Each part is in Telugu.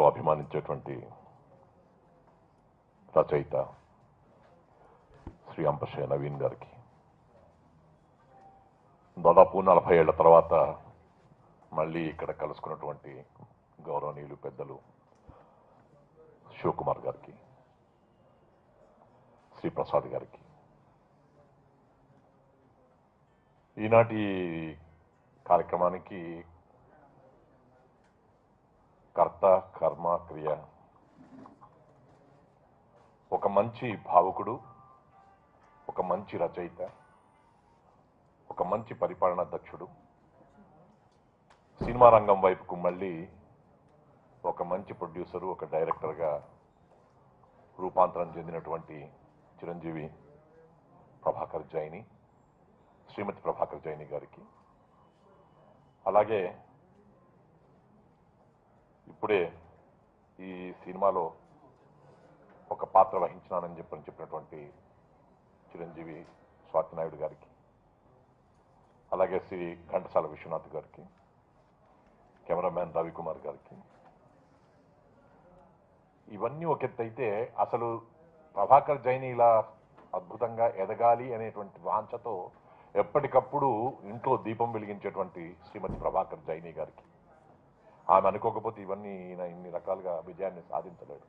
అభిమానించేటువంటి రచయిత శ్రీ అంపశయ్య నవీన్ గారికి దాదాపు 40 ఏళ్ల తర్వాత మళ్ళీ ఇక్కడ కలుసుకున్నటువంటి గౌరవనీయులు పెద్దలు శివకుమార్ గారికి, శ్రీ ప్రసాద్ గారికి, ఈనాటి కార్యక్రమానికి కర్త కర్మ క్రియ ఒక మంచి భావుకుడు, ఒక మంచి రచయిత, ఒక మంచి పరిపాలనా దక్షుడు, సినిమా రంగం వైపుకు మళ్ళీ ఒక మంచి ప్రొడ్యూసరు, ఒక డైరెక్టర్గా రూపాంతరం చెందినటువంటి చిరంజీవి ప్రభాకర్ జైని, శ్రీమతి ప్రభాకర్ జైని గారికి, అలాగే ఇప్పుడే ఈ సినిమాలో ఒక పాత్ర వహించినానని చెప్పినటువంటి చిరంజీవి స్వాతి నాయుడు గారికి, అలాగే శ్రీ ఘంటసాల విశ్వనాథ్ గారికి, కెమెరామ్యాన్ రవికుమార్ గారికి, ఇవన్నీ ఒక ఎత్తు అయితే అసలు ప్రభాకర్ జైని ఇలా అద్భుతంగా ఎదగాలి అనేటువంటి వాంఛతో ఎప్పటికప్పుడు ఇంట్లో దీపం వెలిగించేటువంటి శ్రీమతి ప్రభాకర్ జైని గారికి, ఆమె అనుకోకపోతే ఇవన్నీ ఇన్ని రకాలుగా విజయాన్ని సాధించలేడు.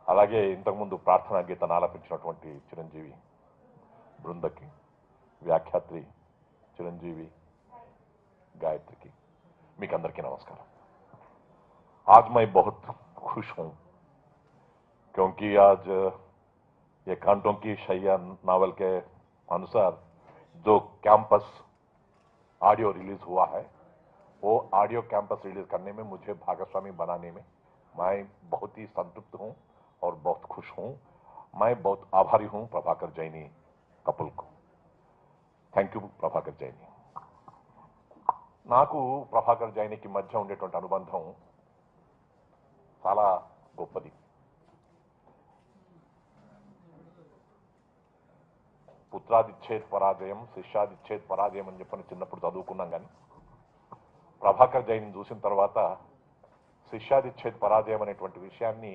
అలాగే ఇంతకుముందు ప్రార్థనా గీతాన్ని ఆలపించినటువంటి చిరంజీవి బృందకి, వ్యాఖ్యాత్రి చిరంజీవి गायत्री మీకు అందరికీ నమస్కారం। आज मैं बहुत खुश हूं क्योंकि आज ये कांटों की शैया नावल के अनुसार जो कैंपस ऑडियो रिलीज हुआ है, वो ऑडियो कैंपस रिलीज करने में मुझे भागस्वामी बनाने में मैं बहुत ही संतुष्ट हूं और बहुत खुश हूं। मैं बहुत आभारी हूं प्रभाकर जैनी कपल को। Thank you Prabhakar Jaini. నాకు ప్రభాకర్ జైనికి మధ్య ఉండేటువంటి అనుబంధం చాలా గొప్పది। పుత్రాదిచ్ఛేద్ పరాజయం, శిష్యాదిచ్ఛేద్ పరాజయం అని చెప్పని చిన్నప్పుడు చదువుకున్నాం, కానీ ప్రభాకర్ జైని చూసిన తర్వాత శిష్యాదిచ్ఛేద్ పరాజయం అనేటువంటి విషయాన్ని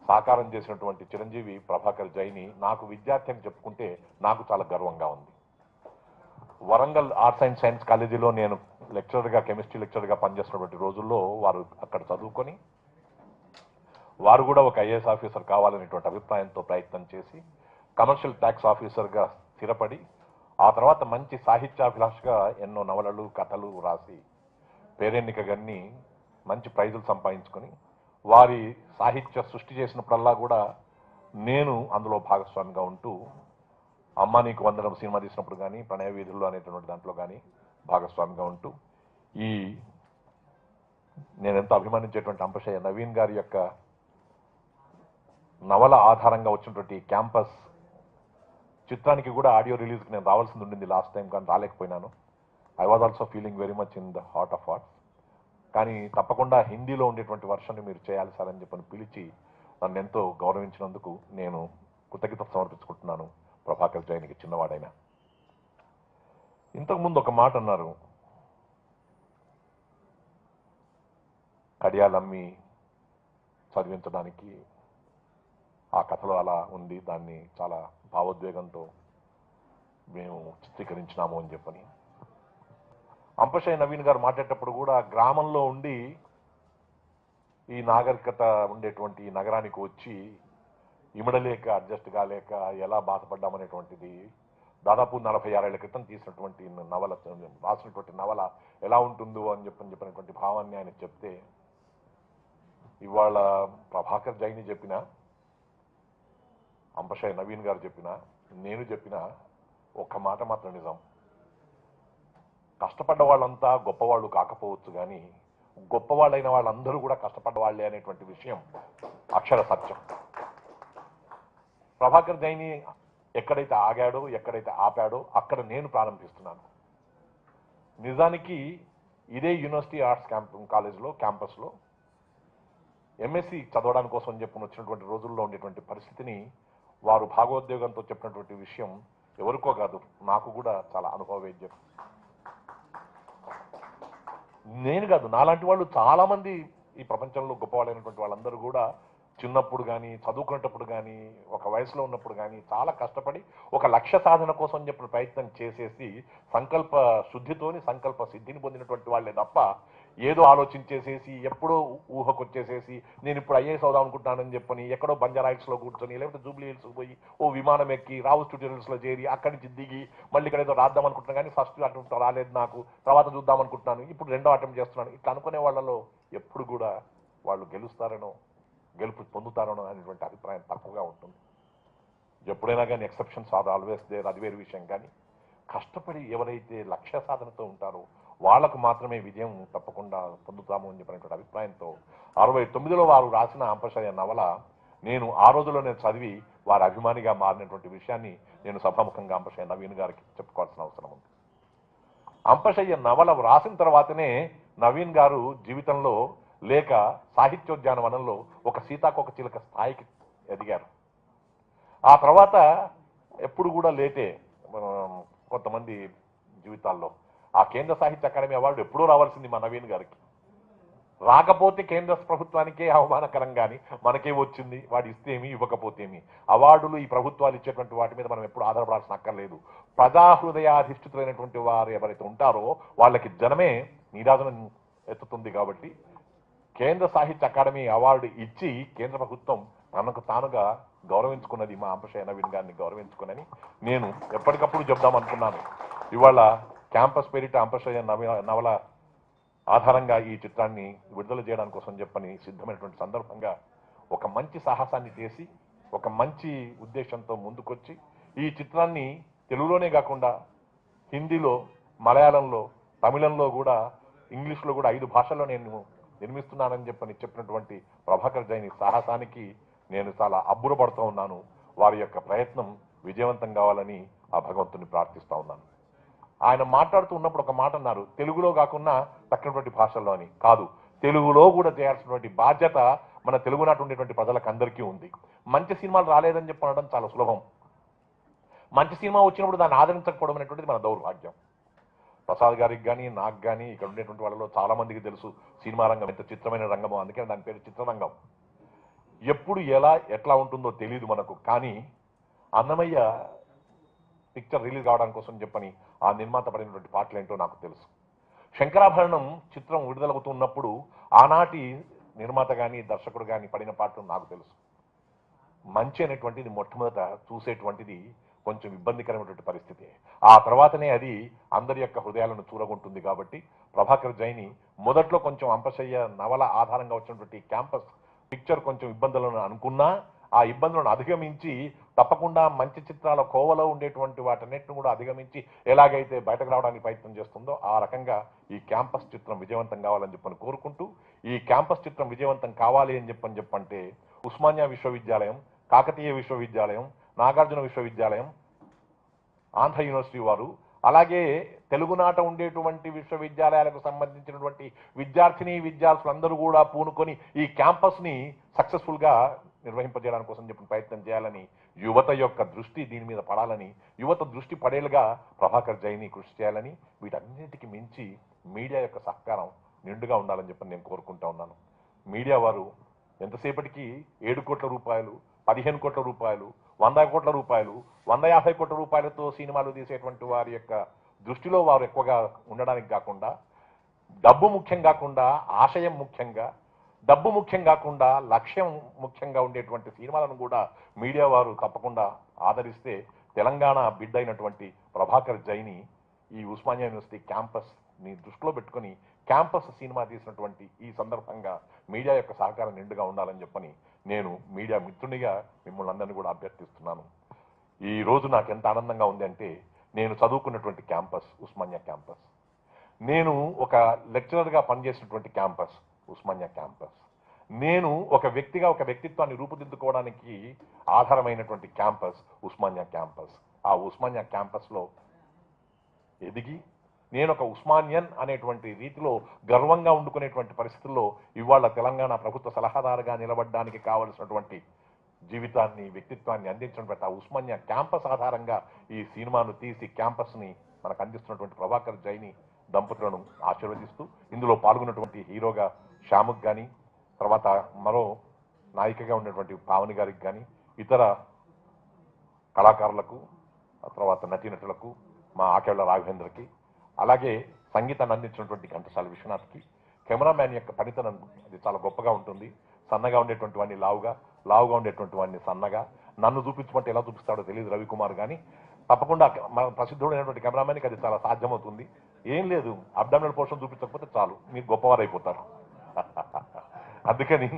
సాకారం చేసినటువంటి చిరంజీవి ప్రభాకర్ జైని నాకు విద్యార్థి అని చెప్పుకుంటే నాకు చాలా గర్వంగా ఉంది। వరంగల్ ఆర్ట్స్ అండ్ సైన్స్ కాలేజీలో నేను లెక్చరర్గా, కెమిస్ట్రీ లెక్చరర్గా పనిచేస్తున్నటువంటి రోజుల్లో వారు అక్కడ చదువుకొని వారు కూడా ఒక ఐఏఎస్ ఆఫీసర్ కావాలనేటువంటి అభిప్రాయంతో ప్రయత్నం చేసి కమర్షియల్ ట్యాక్స్ ఆఫీసర్గా స్థిరపడి ఆ తర్వాత మంచి సాహిత్యాభిలాషగా ఎన్నో నవలలు, కథలు రాసి పేరెన్నికగన్ని మంచి ప్రైజులు సంపాదించుకొని వారి సాహిత్య సృష్టి చేసినప్పుడల్లా కూడా నేను అందులో భాగస్వామిగా ఉంటూ అమ్మా నీకు వందనం సినిమా తీసినప్పుడు కానీ, ప్రణయ వీధుల్లో అనేటువంటి దాంట్లో కానీ భాగస్వామిగా ఉంటూ ఈ నేను ఎంతో అభిమానించేటువంటి అంపశయ్య నవీన్ గారి యొక్క నవల ఆధారంగా వచ్చినటువంటి క్యాంపస్ చిత్రానికి కూడా ఆడియో రిలీజ్కి నేను రావాల్సింది ఉండింది లాస్ట్ టైం, కానీ రాలేకపోయినాను। I was also feeling very much in the heart of hearts. కానీ తప్పకుండా హిందీలో ఉండేటువంటి వర్షన్ని మీరు చేయాలి సార్ అని చెప్పని పిలిచి నన్ను ఎంతో గౌరవించినందుకు నేను కృతజ్ఞత సమర్పించుకుంటున్నాను ప్రభాకర్ జైనికి, చిన్నవాడైనా। ఇంతకుముందు ఒక మాట అన్నారు, కడియాలమ్మి చదివించడానికి ఆ కథలో అలా ఉంది, దాన్ని చాలా భావోద్వేగంతో మేము చిత్రీకరించినాము అని చెప్పని అంపశయ్య నవీన్ గారు మాట్లాడేటప్పుడు కూడా గ్రామంలో ఉండి ఈ నాగరికత ఉండేటువంటి నగరానికి వచ్చి ఇమడలేక, అడ్జస్ట్ కాలేక ఎలా బాధపడ్డామనేటువంటిది దాదాపు 46 ఏళ్ల క్రితం తీసినటువంటి నవల, రాసినటువంటి నవల ఎలా ఉంటుందో అని చెప్పినటువంటి భావాన్ని ఆయన చెప్తే ఇవాళ ప్రభాకర్ జైని చెప్పిన, అంపశయ్య నవీన్ గారు చెప్పిన, నేను చెప్పిన ఒక్క మాట మాత్రం నిజం, కష్టపడ్డ వాళ్ళంతా గొప్పవాళ్ళు కాకపోవచ్చు, కానీ గొప్పవాళ్ళైన వాళ్ళందరూ కూడా కష్టపడ్డ వాళ్ళే అనేటువంటి విషయం అక్షర సత్యం। ప్రభాకర్ జైని ఎక్కడైతే ఆగాడో, ఎక్కడైతే ఆపాడో అక్కడ నేను ప్రారంభిస్తున్నాను। నిజానికి ఇదే యూనివర్సిటీ ఆర్ట్స్ కాలేజ్లో క్యాంపస్లో ఎంఎస్సి చదవడానికి కోసం చెప్పి వచ్చినటువంటి రోజుల్లో ఉండేటువంటి పరిస్థితిని వారు భాగోద్వేగంతో చెప్పినటువంటి విషయం ఎవరికో కాదు, నాకు కూడా చాలా అనుభవవేద్యం। నేను కాదు, నాలాంటి వాళ్ళు చాలా మంది ఈ ప్రపంచంలో గొప్పవాళ్ళైనటువంటి వాళ్ళందరూ కూడా చిన్నప్పుడు కానీ, చదువుకునేటప్పుడు కానీ, ఒక వయసులో ఉన్నప్పుడు కానీ చాలా కష్టపడి ఒక లక్ష్య సాధన కోసం చెప్పిన ప్రయత్నం చేసేసి సంకల్ప శుద్ధితోని సంకల్ప సిద్ధిని పొందినటువంటి వాళ్ళే తప్ప ఏదో ఆలోచించేసేసి ఎప్పుడో ఊహకొచ్చేసేసి నేను ఇప్పుడు ఐఏఎస్ అవుదాం అనుకుంటున్నానని చెప్పని ఎక్కడో బంజారా హిల్స్లో కూర్చొని లేకపోతే జూబ్లీ హిల్స్కి పోయి ఓ విమానం ఎక్కి రావు ట్యూటోరియల్స్లో చేరి అక్కడి నుంచి దిగి మళ్ళీ ఇక్కడ ఏదో రాద్దాం అనుకుంటున్నాను కానీ ఫస్ట్ అటెంప్ట్ రాలేదు నాకు, తర్వాత చూద్దాం అనుకుంటున్నాను, ఇప్పుడు రెండో అటెంప్ట్ చేస్తున్నాను, ఇట్లా అనుకునే వాళ్ళలో ఎప్పుడు కూడా వాళ్ళు గెలుస్తారనో గెలుపు పొందుతారనో అనేటువంటి అభిప్రాయం తక్కువగా ఉంటుంది. ఎప్పుడైనా కానీ ఎక్సెప్షన్స్ ఆర్ ఆల్వేస్ దేర్, అది వేరే విషయం. కానీ కష్టపడి ఎవరైతే లక్ష్య సాధనతో ఉంటారో వాళ్లకు మాత్రమే విజయం తప్పకుండా పొందుతాము అని చెప్పినటువంటి అభిప్రాయంతో 69లో వారు రాసిన అంపశయ్య నవల నేను ఆ రోజుల్లో నేను చదివి వారి అభిమానిగా మారినటువంటి విషయాన్ని నేను సభాముఖంగా అంపశయ్య నవీన్ గారికి చెప్పుకోవాల్సిన అవసరం ఉంది. అంపశయ్య నవల రాసిన తర్వాతనే నవీన్ గారు జీవితంలో లేక సాహిత్యోద్యానవనంలో ఒక సీతాకోక చిలుక స్థాయికి ఎదిగారు. ఆ తర్వాత ఎప్పుడు కూడా లేటే కొంతమంది జీవితాల్లో ఆ కేంద్ర సాహిత్య అకాడమీ అవార్డు ఎప్పుడూ రావాల్సింది మా నవీన్ గారికి. రాకపోతే కేంద్ర ప్రభుత్వానికే అవమానకరం, కానీ మనకే వచ్చింది, వాడు ఇస్తేమి ఇవ్వకపోతేమి. అవార్డులు ఈ ప్రభుత్వాలు ఇచ్చేటువంటి వాటి మీద మనం ఎప్పుడు ఆధారపడాల్సిన అక్కర్లేదు. ప్రజాహృదయాధిష్ఠితులైనటువంటి వారు ఎవరైతే ఉంటారో వాళ్ళకి జనమే నీరాజనం ఎత్తుతుంది. కాబట్టి కేంద్ర సాహిత్య అకాడమీ అవార్డు ఇచ్చి కేంద్ర ప్రభుత్వం తనకు తానుగా గౌరవించుకున్నది మా అంపశయ్య నవీన్ గారిని గౌరవించుకునని నేను ఎప్పటికప్పుడు చెప్దాం అనుకున్నాను. ఇవాళ క్యాంపస్ పేరిట అంపశయ్య నవల ఆధారంగా ఈ చిత్రాన్ని విడుదల చేయడానికి కోసం చెప్పని సిద్ధమైనటువంటి సందర్భంగా ఒక మంచి సాహసాన్ని చేసి ఒక మంచి ఉద్దేశంతో ముందుకొచ్చి ఈ చిత్రాన్ని తెలుగులోనే కాకుండా హిందీలో, మలయాళంలో, తమిళంలో కూడా, ఇంగ్లీష్లో కూడా 5 భాషల్లో నేను నిర్మిస్తున్నానని చెప్పినటువంటి ప్రభాకర్ జైని సాహసానికి నేను చాలా అబ్బురపడుతూ ఉన్నాను. వారి యొక్క ప్రయత్నం విజయవంతం కావాలని ఆ భగవంతుని ప్రార్థిస్తూ ఉన్నాను. ఆయన మాట్లాడుతూ ఉన్నప్పుడు ఒక మాట అన్నారు, తెలుగులో కాకుండా తక్కినటువంటి భాషల్లో అని. కాదు, తెలుగులో కూడా చేయాల్సినటువంటి బాధ్యత మన తెలుగునాట ఉండేటువంటి ప్రజలకు అందరికీ ఉంది. మంచి సినిమాలు రాలేదని చెప్పడం చాలా సులభం. మంచి సినిమా వచ్చినప్పుడు దాన్ని ఆదరించకపోవడం అనేటువంటిది మన దౌర్భాగ్యం. ప్రసాద్ గారికి కానీ నాకు కానీ ఇక్కడ ఉండేటువంటి వాళ్ళలో చాలా మందికి తెలుసు సినిమా రంగం ఎంత చిత్రమైన రంగమో. అందుకే దాని పేరు చిత్రరంగం. ఎప్పుడు ఎట్లా ఉంటుందో తెలియదు మనకు. కానీ అన్నమయ్య పిక్చర్ రిలీజ్ కావడానికి కోసం చెప్పని ఆ నిర్మాత పడినటువంటి పాటలు ఏంటో నాకు తెలుసు. శంకరాభరణం చిత్రం విడుదలవుతున్నప్పుడు ఆనాటి నిర్మాత కానీ దర్శకుడు కానీ పడిన పాటలు నాకు తెలుసు. మంచి అనేటువంటిది మొట్టమొదట చూసేటువంటిది కొంచెం ఇబ్బందికరమైనటువంటి పరిస్థితి. ఆ తర్వాతనే అది అందరి యొక్క హృదయాలను చూరగొంటుంది. కాబట్టి ప్రభాకర్ జైని మొదట్లో కొంచెం అంపశయ్య నవల ఆధారంగా వచ్చినటువంటి క్యాంపస్ పిక్చర్ కొంచెం ఇబ్బందులను అనుకున్నా ఆ ఇబ్బందులను అధిగమించి తప్పకుండా మంచి చిత్రాల కోవలో ఉండేటువంటి వాటన్నిటిని కూడా అధిగమించి ఎలాగైతే బయటకు రావడానికి ప్రయత్నం చేస్తుందో ఆ రకంగా ఈ క్యాంపస్ చిత్రం విజయవంతం కావాలని చెప్పని కోరుకుంటూ, ఈ క్యాంపస్ చిత్రం విజయవంతం కావాలి అని చెప్పంటే ఉస్మానియా విశ్వవిద్యాలయం, కాకతీయ విశ్వవిద్యాలయం, నాగార్జున విశ్వవిద్యాలయం, ఆంధ్ర యూనివర్సిటీ వారు, అలాగే తెలుగునాట ఉండేటువంటి విశ్వవిద్యాలయాలకు సంబంధించినటువంటి విద్యార్థులందరూ కూడా పూనుకొని ఈ క్యాంపస్ని సక్సెస్ఫుల్గా నిర్వహింపజేయడానికి కోసం చెప్పిన ప్రయత్నం చేయాలని, యువత యొక్క దృష్టి దీని మీద పడాలని, యువత దృష్టి పడేలుగా ప్రభాకర్ జైని కృషి చేయాలని, వీటన్నిటికీ మించి మీడియా యొక్క సహకారం నిండుగా ఉండాలని చెప్పి నేను కోరుకుంటా ఉన్నాను. మీడియా వారు ఎంతసేపటికి 7 కోట్ల రూపాయలు, 15 కోట్ల రూపాయలు, 100 కోట్ల రూపాయలు, 150 కోట్ల రూపాయలతో సినిమాలు తీసేటువంటి వారి యొక్క దృష్టిలో వారు ఎక్కువగా ఉండడానికి కాకుండా, డబ్బు ముఖ్యం కాకుండా ఆశయం ముఖ్యంగా, డబ్బు ముఖ్యం కాకుండా లక్ష్యం ముఖ్యంగా ఉండేటువంటి సినిమాలను కూడా మీడియా వారు తప్పకుండా ఆదరిస్తే తెలంగాణ బిడ్డ అయినటువంటి ప్రభాకర్ జైని ఈ ఉస్మానియా యూనివర్సిటీ క్యాంపస్ని దృష్టిలో పెట్టుకుని క్యాంపస్ సినిమా తీసినటువంటి ఈ సందర్భంగా మీడియా యొక్క సహకారం నిండుగా ఉండాలని చెప్పని నేను మీడియా మిత్రునిగా మిమ్మల్ని అందరినీ కూడా అభ్యర్థిస్తున్నాను. ఈ రోజు నాకు ఎంత ఆనందంగా ఉంది అంటే, నేను చదువుకున్నటువంటి క్యాంపస్ ఉస్మానియా క్యాంపస్, నేను ఒక లెక్చరర్గా పనిచేసినటువంటి క్యాంపస్ ఉస్మానియా క్యాంపస్, నేను ఒక వ్యక్తిగా ఒక వ్యక్తిత్వాన్ని రూపుదిద్దుకోవడానికి ఆధారమైనటువంటి క్యాంపస్ ఉస్మానియా క్యాంపస్. ఆ ఉస్మానియా క్యాంపస్లో ఎదిగి నేను ఒక ఉస్మానియన్ అనేటువంటి రీతిలో గర్వంగా ఉండుకునేటువంటి పరిస్థితుల్లో ఇవాళ తెలంగాణ ప్రభుత్వ సలహాదారుగా నిలబడడానికి కావలసినటువంటి జీవితాన్ని, వ్యక్తిత్వాన్ని అందించినటువంటి ఆ ఉస్మానియా క్యాంపస్ ఆధారంగా ఈ సినిమాను తీసి క్యాంపస్ని మనకు అందిస్తున్నటువంటి ప్రభాకర్ జైని దంపతులను ఆశీర్వదిస్తూ ఇందులో పాల్గొన్నటువంటి హీరోగా శ్యాముక్ కానీ, తర్వాత మరో నాయికగా ఉన్నటువంటి పావని గారికి కానీ, ఇతర కళాకారులకు, ఆ తర్వాత నటీనటులకు, మా ఆకేళ్ల రాఘవేంద్రకి, అలాగే సంగీతాన్ని అందించినటువంటి ఘంటసాల విశ్వనాథ్కి, కెమెరామ్యాన్ యొక్క పనితనం అది చాలా గొప్పగా ఉంటుంది. సన్నగా ఉండేటువంటి వాడిని లావుగా, లావుగా ఉండేటువంటి వాడిని సన్నగా, నన్ను చూపించమంటే ఎలా చూపిస్తాడో తెలియదు రవికుమార్ కానీ, తప్పకుండా మన ప్రసిద్ధుడైనటువంటి కెమెరామ్యాన్కి అది చాలా సాధ్యమవుతుంది. ఏం లేదు, అబ్డామినల్ పోర్షన్ చూపించకపోతే చాలు, మీరు గొప్పవారైపోతారు. అందుకని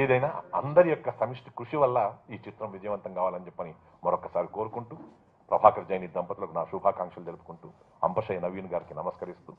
ఏదైనా అందరి యొక్క సమిష్టి కృషి వల్ల ఈ చిత్రం విజయవంతం కావాలని చెప్పని మరొకసారి కోరుకుంటూ, ప్రభాకర్ జైని దంపతులకు నా శుభాకాంక్షలు తెలుపుకుంటూ, అంబశయ్య నవీన్ గారికి నమస్కరిస్తూ